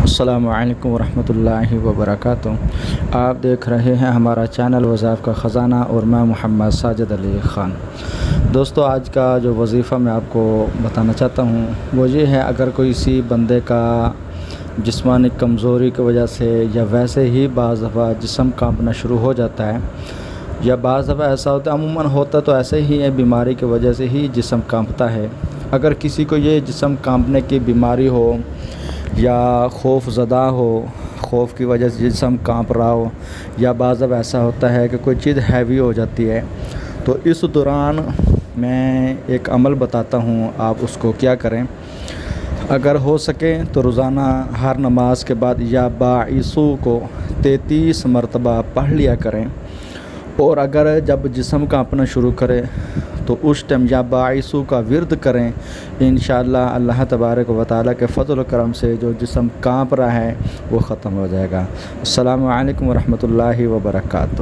अस्सलामु अलैकुम वरहमतुल्लाहि वबरकातुहू। आप देख रहे हैं हमारा चैनल वज़ाइफ़ का ख़ज़ाना और मैं मोहम्मद साजिद अली ख़ान। दोस्तों, आज का जो वज़ीफ़ा मैं आपको बताना चाहता हूँ वो ये है, अगर किसी बंदे का जिस्मानी कमज़ोरी की वजह से या वैसे ही बाज़ दफ़ा जिस्म कांपना शुरू हो जाता है, या बाज़ दफ़ा ऐसा होता है, अमूमन होता तो ऐसे ही है, बीमारी की वजह से ही जिस्म कांपता है। अगर किसी को ये जिस्म कांपने की बीमारी हो या खौफ ज़दा हो, खौफ की वजह से जिस्म कांप रहा हो, या बाज़ दफ़ा ऐसा होता है कि कोई चीज़ हैवी हो जाती है, तो इस दौरान मैं एक अमल बताता हूँ, आप उसको क्या करें। अगर हो सके तो रोज़ाना हर नमाज के बाद या बाइसू को 33 मरतबा पढ़ लिया करें। और अगर जब जिस्म कांपना शुरू करे तो उस टाइम या बाइसू का विर्द करें। इंशाअल्लाह अल्लाह तबारक व तआला के फ़ज़ल करम से जो जिस्म कांप रहा है वो ख़त्म हो जाएगा। अस्सलामु अलैकुम वरहमतुल्लाहि वबरकातुहू।